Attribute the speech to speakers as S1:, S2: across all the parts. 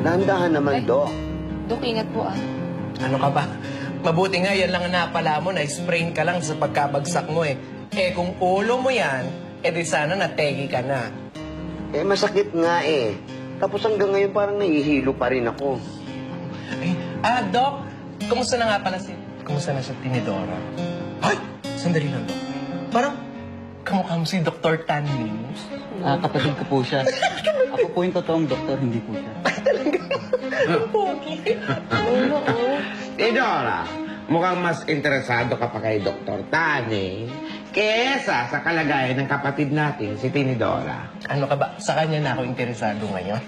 S1: Dahan-dahan naman, Dok.
S2: Dok, ingat po ah.
S3: Ano ka ba? Mabuti nga yan lang ang napala mo, na-sprain ka lang sa pagkabagsak mo eh. Eh kung ulo mo yan, edi sana nategi ka na.
S1: Eh, masakit nga eh. Tapos hanggang ngayon parang nahihilo pa rin ako.
S3: Doc, kumusta na nga pala kumusta na si Tinidora? Ay, sandali lang, Doc. Parang kamukha mo si Dr. Tan Linus.
S4: Kapatid ko po siya. Ako po yung totoong doktor, hindi po siya.
S3: Okay.
S5: Tinidora, mukhang mas interesado ka pa kay Dr. Tani kesa sa kalagayan ng kapatid natin, si Tinidora.
S3: Ano ka ba? Sa kanya na ako interesado ngayon.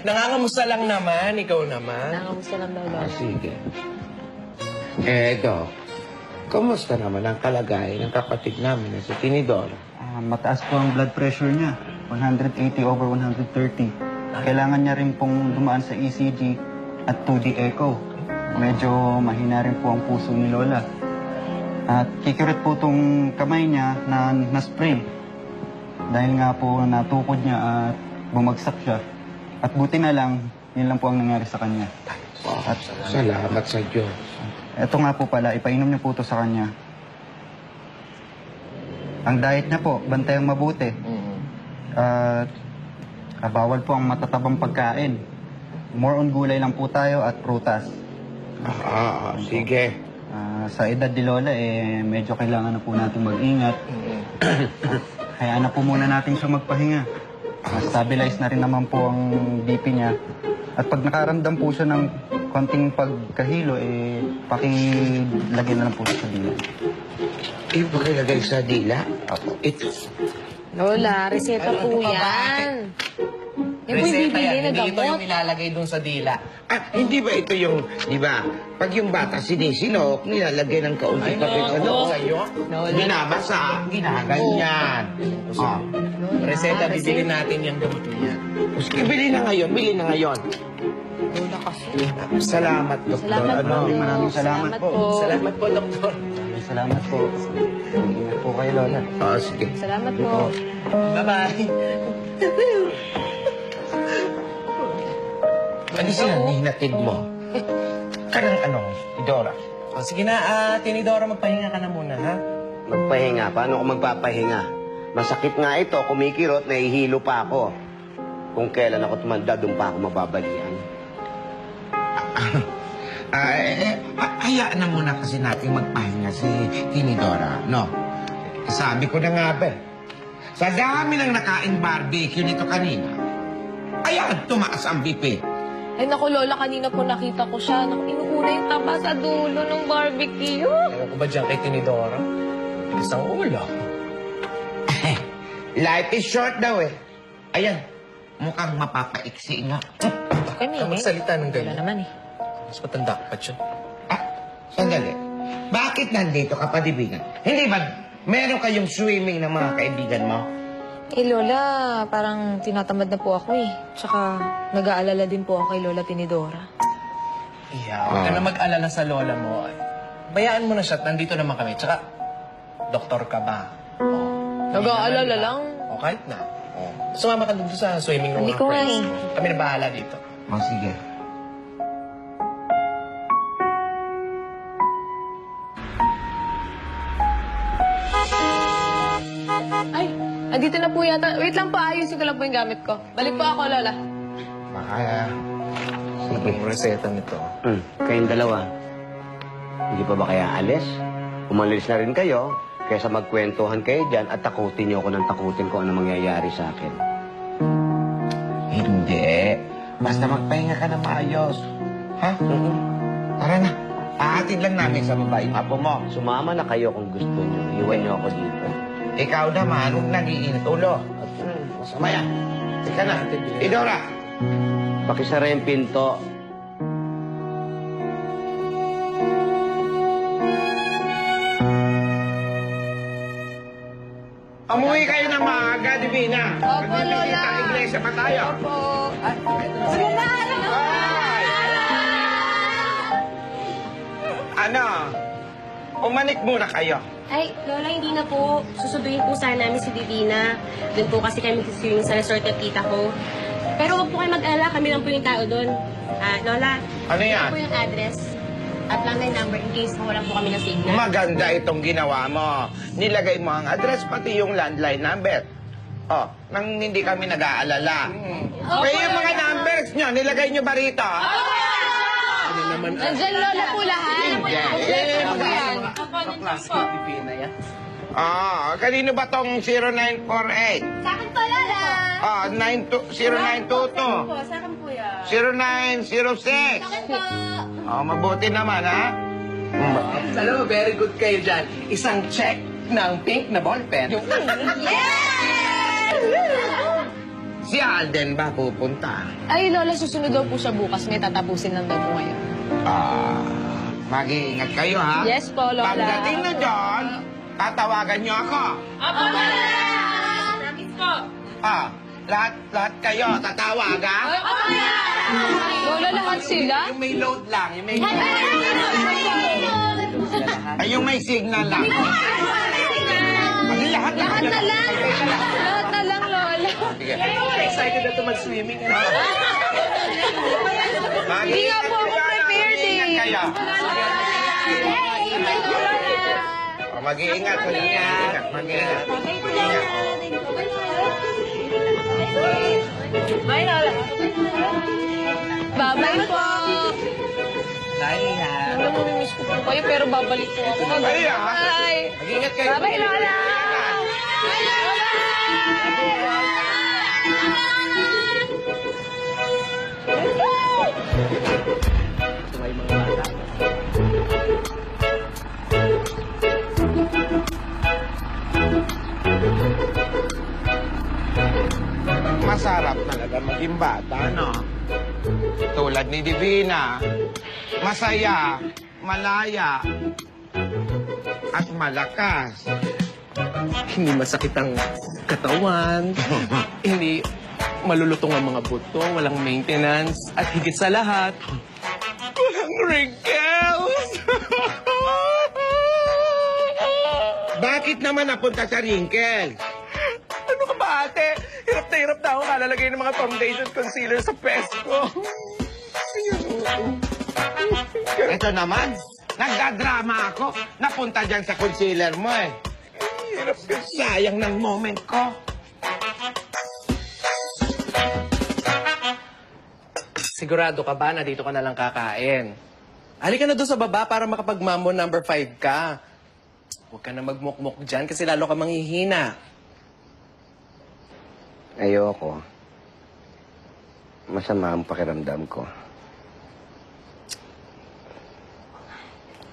S3: Nangangamusta lang naman, ikaw naman.
S2: Nangamusta lang daw, Lola.
S5: Sige. Doc, kumusta naman ang kalagayan ng kapatid namin na si Tinidora?
S4: Mataas po ang blood pressure niya. 180/130. Kailangan niya rin pong dumaan sa ECG at 2D echo. Medyo mahina rin po ang puso ni Lola. At kikirit po itong kamay niya na spray. Dahil nga po natukod niya at bumagsak siya. At buti na lang, yun lang po ang nangyari sa kanya.
S5: At salamat sa Diyos.
S4: Ito nga po pala, ipainom niyo po ito sa kanya. Ang diet niya po, bantayang mabuti. At bawal po ang matatabang pagkain. More on gulay lang po tayo at prutas.
S5: Sige.
S4: Sa edad ni Lola, medyo kailangan na po natin mag-ingat. Hayaan na po muna natin siya magpahinga. Stabilize na rin naman po ang BP niya. At pag nakaramdam po siya ng konting pagkahilo, pakilagay na lang po siya sa dila.
S5: Pakilagay sa dila? Ito.
S2: Lola, reseta po
S3: Ano ka ba?
S2: yan. Yan po yung
S3: Reseta
S2: bibili
S3: yan,
S2: na
S3: hindi ito
S2: gamot.
S3: yung nilalagay dun sa dila.
S5: Hindi ba ito yung, di ba, pag yung bata sinisinok, nilalagay ng kaunting kapit sa loob.
S3: Sa'yo?
S5: Binabasa, ginaganyan.
S3: Reseta, bibili natin yung gamot niya.
S5: Sige, bili na ngayon.
S2: Lola kasi.
S5: Salamat, Doktor.
S2: Salamat po.
S4: Maraming salamat po.
S3: Salamat po, Doktor.
S4: Salamat po. Ingat po kayo, Lola.
S5: Sige.
S2: Salamat po.
S3: Bye-bye.
S5: Ano sila nihinatid mo? Kanang Idora?
S3: Sige na, Tinidora, magpahinga ka na muna, ha?
S1: Magpahinga. Paano ako magpapahinga? Masakit nga ito. Kumikirot, nahihilo pa ako. Kung kailan ako tumanda, doon pa ako mababalian.
S5: Hayaan na muna kasi natin magpahinga si Tinidora, no? Sabi ko na nga ba, sa dami ng nakain barbecue nito kanina, ayan, tumaas ang BP.
S2: Ay naku, Lola, kanina po nakita ko siya. Inuuna yung taba sa dulo ng barbecue.
S3: Ewan ko ba dyan kay Tinidora? Isang ulo.
S5: Life is short daw eh. Ayan, mukhang mapapaiksi nga.
S2: Kami,
S3: Ang magsalita ng
S2: Wala
S3: ganyan.
S2: naman eh.
S3: Mas matanda ka pa siya.
S5: Sandali. Bakit nandito ka pa, Divina? Hindi ba meron kayong swimming ng mga kaibigan mo?
S2: Lola, parang tinatamad na po ako eh. Tsaka nag-aalala din po ako kay Lola Tinidora.
S3: Huwag ka na mag-alala sa lola mo. Bayaan mo na siya, nandito naman kami. Tsaka, doktor ka ba?
S2: Nag-aalala lang.
S3: O, kahit na. Sumama ka dito sa swimming ng
S2: Hindi
S3: mga
S2: ko nga
S3: friends
S2: eh.
S3: mo. Kami na bahala dito.
S5: Sige.
S2: Ay, andito na po yata. Wait lang po, ayusin ko lang po yung gamit ko. Balik po ako, Lola.
S5: Sige.
S3: Yung reseta nito.
S1: Kayong dalawa. Hindi pa ba kaya alis? Umalis na rin kayo, kaysa magkwentuhan kayo dyan at takutin niyo ako ng takutin kung ano mangyayari sa akin.
S5: Hindi. Basta magpahinga ka na maayos. Ha? Tara na. Aatid lang namin sa babae apo mo.
S1: Sumama na kayo kung gusto niyo. Iwan niyo ako dito.
S5: Ikaw naman, huwag nag-iinit ulo. Masama yan. Ika na. Idora!
S1: Pakisara yung pinto.
S5: Umuwi kayo ng maaga, Divina.
S2: Opo, Lola.
S5: Iglesia pa tayo.
S2: Opo. Sige na, Lola.
S5: Ano? Umanik muna kayo.
S6: Ay, Lola, hindi na po. Susunduin po sana namin si Divina. Doon po kasi kami swimming sa resort ng tita ko. Pero huwag po kayo mag-alala, kami lang po yung tao doon. Lola,
S5: Ano yan?
S6: po yung address at landline number in case mawalan po kami ng signal.
S5: Maganda itong ginawa mo. Nilagay mo ang address, pati yung landline number. Oh, nang hindi kami nag-aalala. Kaya yung mga numbers nyo, nilagay nyo ba rito?
S3: Ano naman ang
S2: Nandyan, Lola, po lahat.
S5: Yeah.
S2: Ano po yan?
S3: klase ng Pilipina yan?
S5: Ah, kanino ba tong 0948?
S6: Sa akin po, Lola!
S5: Ah, 0922.
S6: Sa akin po yan.
S5: 0906.
S6: po.
S5: Oh, mabuti naman, ha?
S3: Alam mo, very good kayo dyan. Isang check ng pink na ballpen.
S5: Si Alden ba pupunta?
S2: Ay, Lola, susunod daw po siya bukas. May tatapusin lang daw po ngayon.
S5: Ah, mag-iingat kayo, ha?
S2: Yes po, Lola.
S5: Pagdating na doon, tatawagan niyo ako.
S6: Promise po.
S5: Ah, lahat kayo tatawagan?
S2: Lola, lahat sila?
S3: Yung may load lang, yung may load.
S5: Ay, yung may signal lang. Ay, lahat
S2: Lahat na lang. Lahat na lang, Lola.
S5: Sige.
S3: Excited na ito mag-swimming.
S2: Hindi nga po ako prepared eh.
S5: Mag-iingat kayo. Oh, mag-iingat, mag-iingat, mag-iingat. Mag-iingat.
S2: Bye, Lola. Bye-bye po.
S3: Bye, ha.
S2: Alam mo, miss ko po kayo, pero babalik po ako.
S5: Ay, ah.
S2: Bye.
S5: Mag-iingat kayo.
S2: Bye-bye, Lola. Bye, Lola.
S3: May mga bata.
S5: Masarap talaga maging bata, no? Tulad ni Divina. Masaya, malaya, at malakas.
S3: Hindi masakit ang katawan. Hindi malulutong ang mga buto. Walang maintenance. At higit sa lahat, walang wrinkles.
S5: Bakit naman napunta sa wrinkles?
S3: Ano ka ba, ate? Hirap na ako kalalagay ng mga foundation concealer sa pes ko.
S5: Ito naman, nagdadrama ako. Napunta dyan sa concealer mo eh.
S3: Hirap ka.
S5: Sayang ng moment ko.
S3: Sigurado ka ba na dito ka na lang kakain? Halika na doon sa baba para makapag-mambo number 5 ka. Huwag ka na magmukmuk dyan kasi lalo ka manghihina.
S1: Ayoko. Masama ang pakiramdam ko.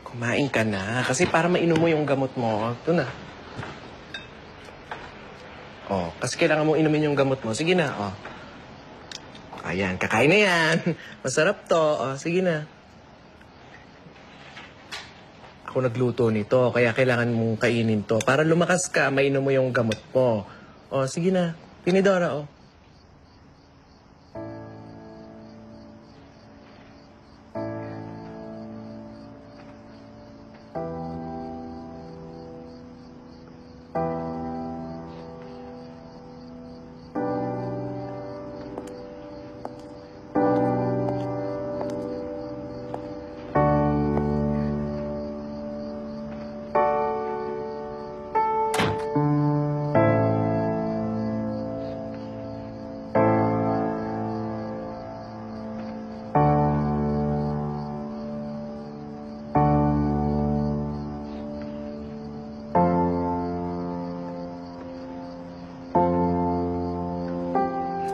S3: Kumain ka na kasi para mainom mo yung gamot mo. Ito na. Oh, kasi kailangan mo inumin yung gamot mo. Sige na, oh. Ayan, kakain na yan. Masarap to. Oh, sige na. Ako nagluto nito, kaya kailangan mong kainin to. Para lumakas ka, mainom mo yung gamot mo. Oh, sige na. Tinidora, oh.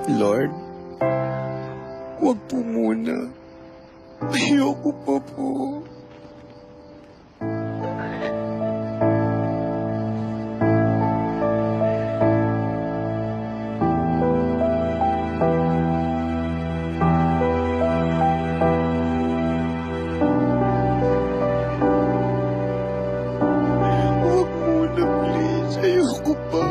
S7: Lord, wag po muna. Ayoko pa po. Wag muna, please. Ayoko pa.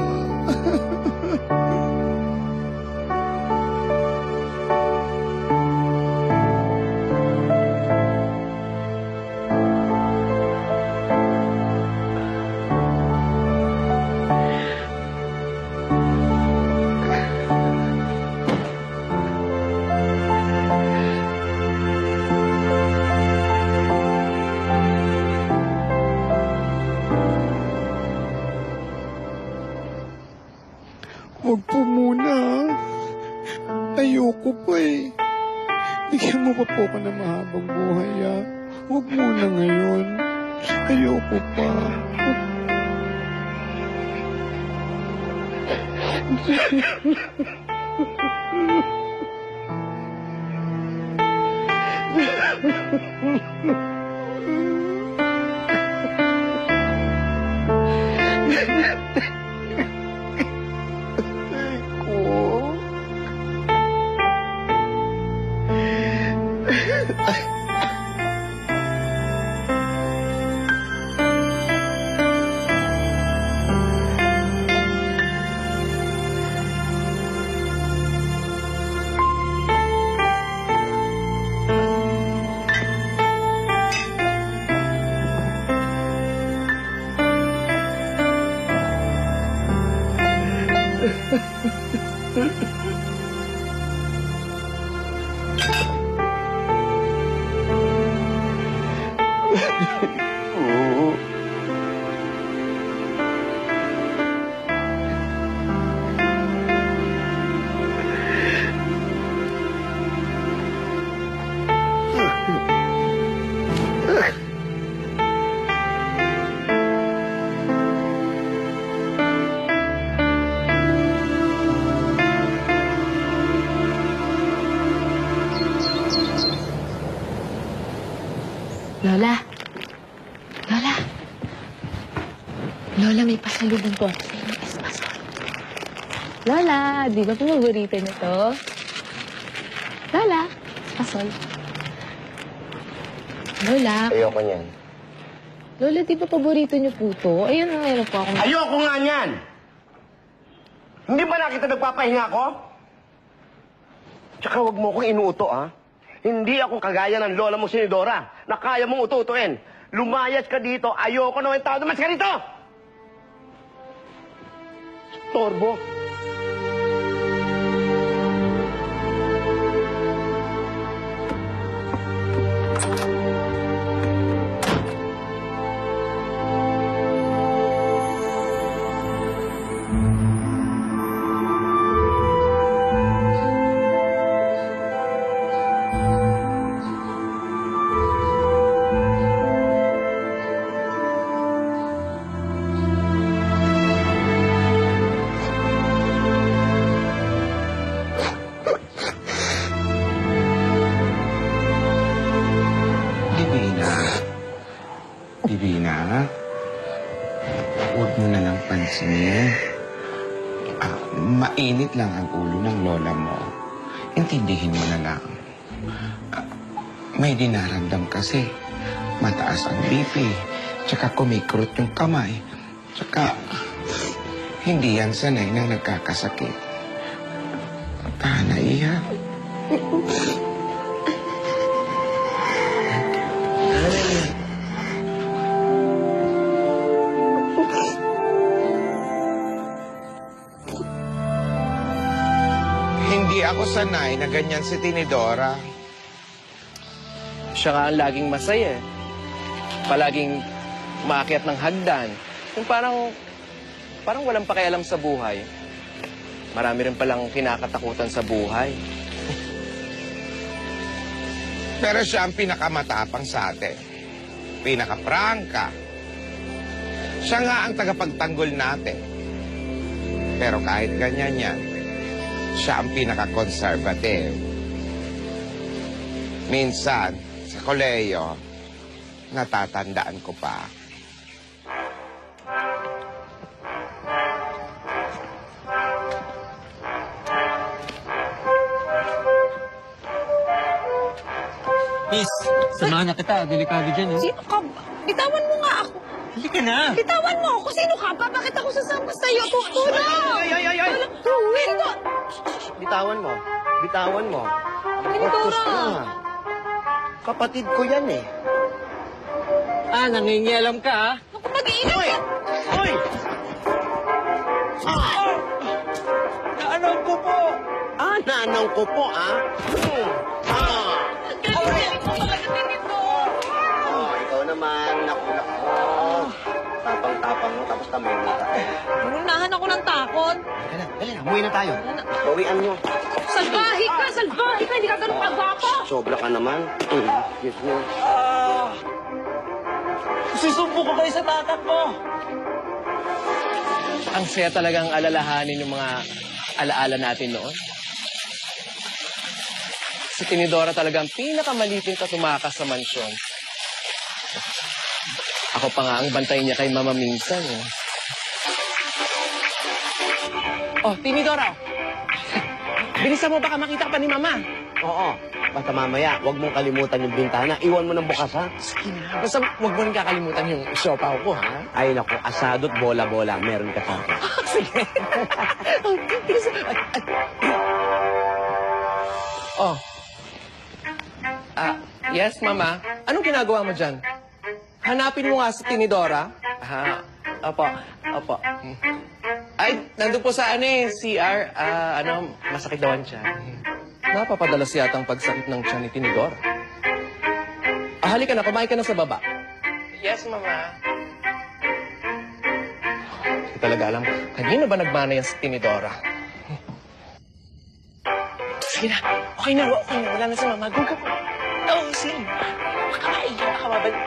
S7: Huwag po muna. Ayoko pa eh. Bigyan mo pa po ako ng mahabang buhay, ah. Huwag muna ngayon. Ayoko pa.
S2: Lola. Lola. Lola, may pasalubong po ako sa inyo. Espasol. Lola, di ba paborito niyo to? Lola, espasol. Lola.
S1: Ayoko niyan.
S2: Lola, di ba paborito niyo po to? Ayun na meron po ako.
S1: Ayoko nga niyan! Hindi ba nakita nagpapahinga ko? Tsaka huwag mo akong inuuto, ha? Hindi ako kagaya ng lola mo, Sinidora, na kaya mong ututuin. Lumayas ka dito, ayoko na yung tao. Lumayas ka dito! Torbo.
S5: Divina, huwag mo na lang pansinin. Mainit lang ang ulo ng lola mo. Intindihin mo na lang. May dinaramdam kasi. Mataas ang BP. Tsaka kumikrot yung kamay. Tsaka hindi yan sanay na nagkakasakit. Naiyak. Hindi ako sanay na ganyan si Tinidora.
S3: Siya nga ang laging masaya eh. Palaging umaakyat ng hagdan. Yung parang walang pakialam sa buhay. Marami rin palang kinakatakutan sa buhay.
S5: Pero siya ang pinakamatapang sa atin. Pinakaprangka. Siya nga ang tagapagtanggol natin. Pero kahit ganyan yan, siya ang pinaka-conservative. Minsan, sa koleyo, natatandaan ko pa.
S8: Miss, samahan na kita. Delikado dyan, eh.
S9: Sino ka ba? Bitawan mo nga ako.
S8: Halika na.
S9: Bitawan mo ako. Sino ka ba? Bakit ako sasama sa'yo? Tulong!
S1: Ay!
S9: Tulong!
S1: Bitawan mo. Bitawan mo.
S9: Tinidora!
S1: Kapatid ko yan eh.
S8: Nangingialam ka, ha?
S9: Naku, mag-iingat ka!
S1: Hoy!
S8: Naanaw ko po.
S1: Nanang ko po,
S9: Galing mo talaga, Tinidora!
S1: Ikaw naman, nakulak mo. Tapang Basta may mata.
S9: Unahan ako ng takot.
S1: Dali na, umuwi na tayo. Bawian nyo.
S9: Salbahe ka! Salbahe ka! Hindi ka ganun kagwapo!
S1: Sobra ka naman. Excuse me.
S8: Susumpo ko kayo sa tatak mo!
S3: Ang saya talagang alalahanin yung mga alaala natin noon. Si Tinidora talagang pinakamalitin ka tumakas sa mansyon. Ako pa nga ang bantay niya kay Mama minsan. Eh. Oh, Tinidora! Bilisan mo, baka makita ka pa ni Mama.
S1: Oo. Basta mamaya, huwag mong kalimutan yung bintana. Iwan mo ng bukas, ha?
S3: Basta huwag mo rin kakalimutan yung siopaw ko, ha?
S1: Ay, naku, asado't bola-bola. Meron ka sa akin.
S3: Sige. Oh. Yes, Mama. Anong ginagawa mo dyan? Hanapin mo nga si Tinidora. Opo. Opo. Ay, nandun po sa CR. Masakit daw ang tiyan. Napapadalas yata ang pagsakit ng tiyan ni Tinidora. Halika na, kumain ka na sa baba. Yes, Mama. Hindi talaga alam. Kanina ba nagmana yan si Tinidora? Sige na. Okay na. Wala na si Mama. Go. Oh, sige. Makakaiyak na ka, mabalik.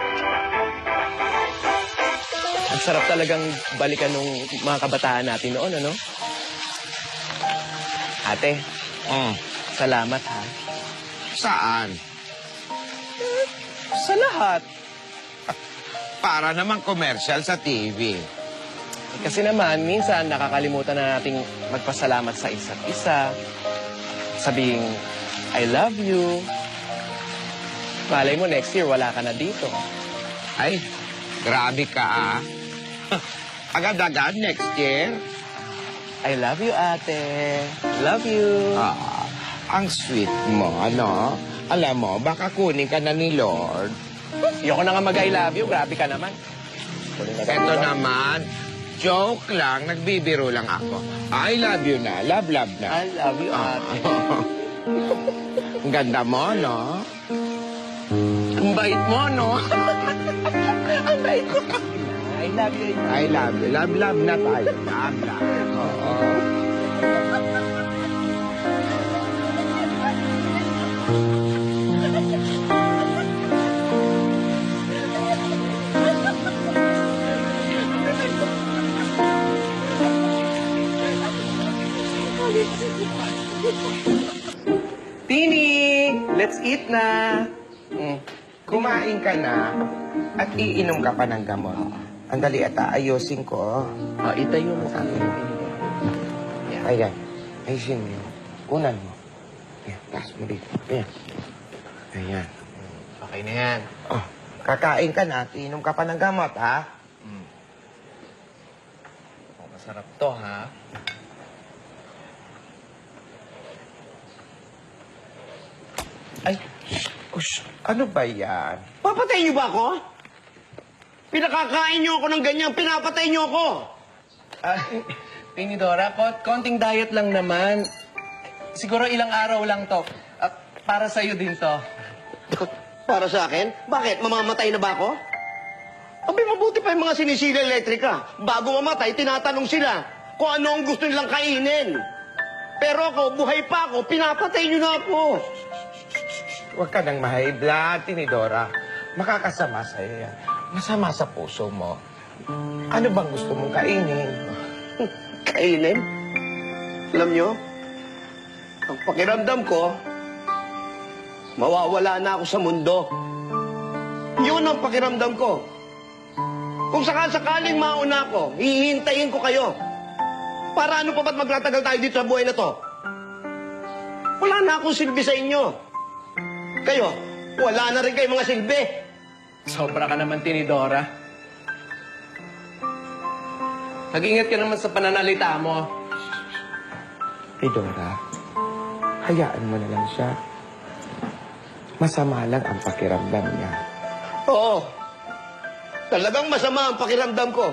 S3: Ang sarap talagang balikan nung mga kabataan natin noon, ano? Ate, salamat, ha?
S5: Saan?
S3: Sa lahat.
S5: Para naman commercial sa TV.
S3: Kasi naman, minsan nakakalimutan na nating magpasalamat sa isa't isa. Sabing, I love you. Malay mo, next year, wala ka na dito.
S5: Ay, grabe ka, ah. Agad-agad next year.
S3: I love you, ate. Love you.
S5: Ang sweet mo, ano? Alam mo, baka kunin ka na ni Lord.
S3: Ayoko na nga mag-I love you. Grabe ka naman.
S5: Eto naman, joke lang, nagbibiro lang ako. I love you na, love na.
S3: I love you, ate.
S5: Ang ganda mo, no?
S3: Ang bait mo, no? Ang bait mo. I love you.
S5: I love you. Love na tayo. Love. Oo.
S3: Tini! Let's eat na!
S5: Kumain ka na at iinom ka pa ng gamot. Andali at aayusin ko.
S3: Itayo mo sa akin.
S5: Ayan. Ayusin mo yun. Unan mo. Ayan. Taas mo dito. Ayan. Ayan.
S3: Okay na yan.
S5: Oh, kakain ka na at iinom ka pa ng gamot, ha?
S3: Masarap to, ha?
S5: Ay, ush, ano ba yan?
S1: Papatay niyo ba ako? Pinakakain niyo ako ng ganyan. Pinapatay niyo ako.
S3: Tinidora, konting diet lang naman. Siguro ilang araw lang to. Para sa'yo din to.
S1: Para sa akin? Bakit? Mamamatay na ba ako? Abay, mabuti pa yung mga sinisila elektrika. Bago mamatay, tinatanong sila kung ano ang gusto nilang kainin. Pero ako, buhay pa ako, pinapatay niyo na ako.
S5: Huwag ka nang ma-high blood, Tinidora. Makakasama sa'yo yan. Masama sa puso mo. Ano bang gusto mong kainin?
S1: Kainin? Alam niyo, ang pakiramdam ko, mawawala na ako sa mundo. Yun ang pakiramdam ko. Kung sakasakaling mauna ako, hihintayin ko kayo. Para ano pa ba't magtatagal tayo dito sa buhay na to? Wala na akong silbi sa inyo. Kayo, wala na rin kayo mga silbi.
S3: Sobra ka naman, Tinidora. Mag-ingat ka naman sa pananalita mo.
S5: Tinidora, hayaan mo na lang siya. Masama lang ang pakiramdam niya.
S1: Oo. Talagang masama ang pakiramdam ko.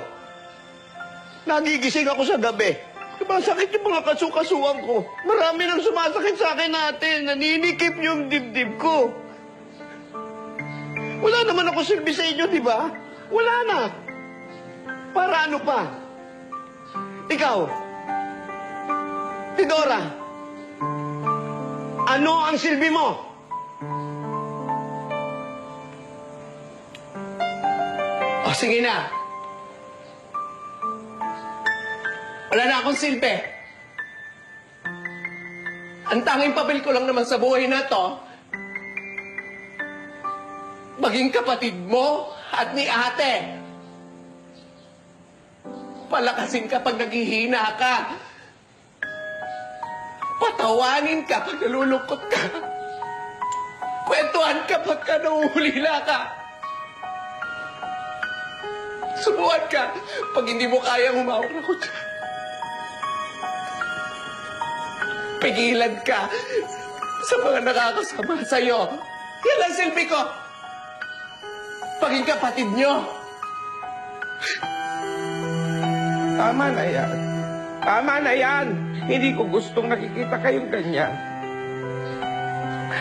S1: Nagigising ako sa gabi. Sumasakit yung mga kasukasuan ko. Marami nang sumasakit sa akin natin. Naninikip yung dibdib ko. Wala naman ako silbi sa inyo, di ba? Wala na. Para ano pa? Ikaw, Tidora, ano ang silbi mo? O sige na. Wala na akong silbi. Ang tanging papel ko lang naman sa buhay na to, maging kapatid mo at ni ate. Palakasin ka pag naghihina ka. Patawanin ka pag nalulungkot ka. Kwentuhan ka pagka nauhulila ka. Subuhan ka pag hindi mo kayang humawak ng kutsa. Pigilan ka sa mga nakakasama sa'yo. Yan ang silbi ko. Paging kapatid nyo.
S5: Tama na yan. Tama na yan. Hindi ko gustong nakikita kayong ganyan.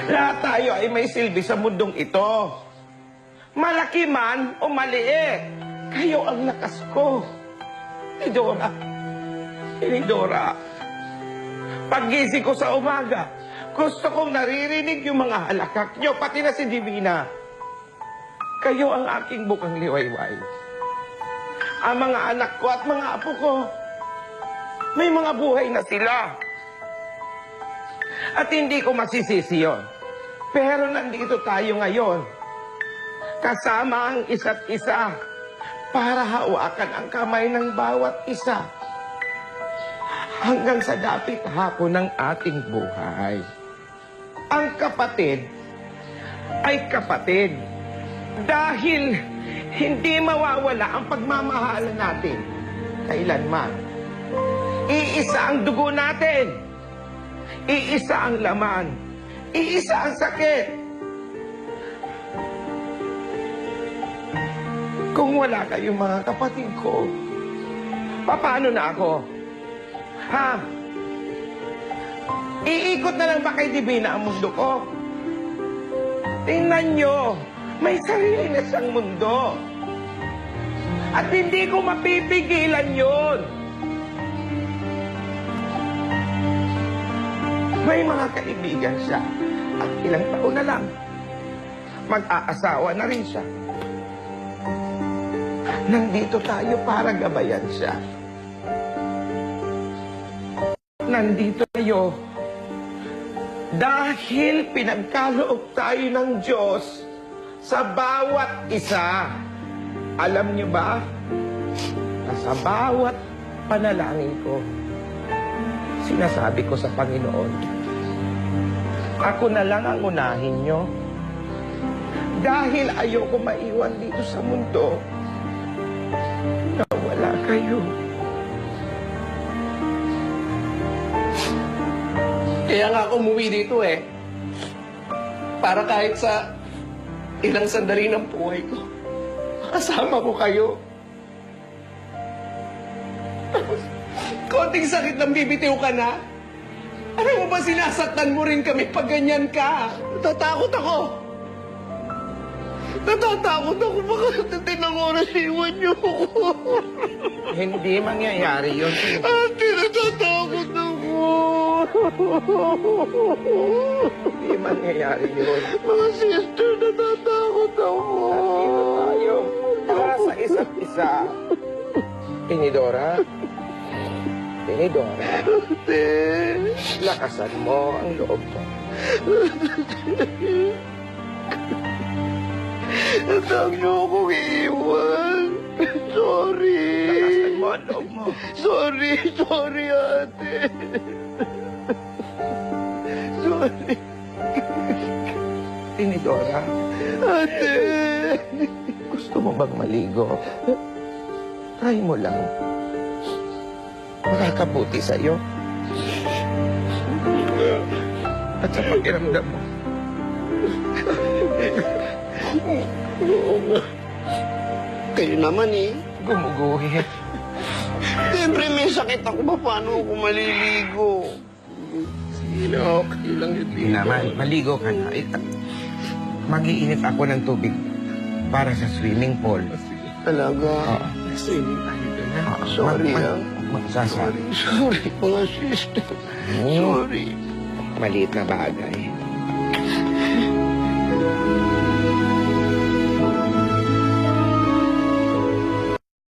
S5: Lahat tayo ay may silbi sa mundong ito. Malaki man o maliit, kayo ang lakas ko. Tidora. Tidora. Paggising ko sa umaga, gusto kong naririnig yung mga halakak nyo, pati na si Divina. Kayo ang aking bukang liwayway. Ang mga anak ko at mga apo ko, may mga buhay na sila. At hindi ko masisisi yun. Pero nandito tayo ngayon, kasama ang isa't isa, para hawakan ang kamay ng bawat isa. Hanggang sa dapit hapon ng ating buhay. Ang kapatid ay kapatid. Dahil hindi mawawala ang pagmamahalan natin kailanman. Iisa ang dugo natin. Iisa ang laman. Iisa ang sakit. Kung wala kayong mga kapatid ko, paano na ako? Ha? Iikot na lang ba kay Divina ang mundo ko? Tingnan nyo, may sarili na siyang mundo. At hindi ko mapipigilan yun. May mga kaibigan siya. At ilang taon na lang, mag-aasawa na rin siya. Nandito tayo para gabayan siya. Nandito tayo dahil pinagkaloob tayo ng Diyos sa bawat isa. Alam niyo ba na sa bawat panalangin ko, sinasabi ko sa Panginoon, ako na lang ang unahin niyo. Dahil ayoko maiwan dito sa mundo na wala kayo.
S1: Kaya nga ako umuwi dito eh. Para kahit sa ilang sandali ng buhay ko, kasama ko kayo. Tapos, konting sakit ng bibitiw ka na. Alam mo ba, sinasaktan mo rin kami pag ganyan ka. Natatakot ako. Natatakot ako. Baka natin oras iwan niyo ako.
S5: Hindi mangyayari yun.
S1: Ate, natatakot ako.
S5: Hindi mangyayari yun.
S1: Mga sister, natatakot ako.
S5: Dito tayo para sa isa't isa. Tinidora. Tinidora.
S1: Ate.
S5: Lakasan mo ang loob mo.
S1: Huwag niyo akong iiwan. Sorry.
S5: Lakasan mo ang loob mo.
S1: Sorry, ate. Sorry.
S5: Tinidora.
S1: Ate.
S5: Gusto mo bang maligo? Try mo lang. Makakabuti sa'yo. At sa pakiramdam mo.
S1: Oo nga. Kayo naman eh.
S5: Gumuguhit.
S1: Siyempre may sakit ako. Paano ako maliligo?
S5: Sige lang, okay lang yun. Hindi naman, maligo ka na. Mag-iinit ako ng tubig para sa swimming pool.
S1: Talaga?
S5: Oo.
S1: Swimming tayo.
S7: Sorry,
S5: Sasa.
S7: Sorry, mga sister. Sorry.
S5: Maliit na bagay.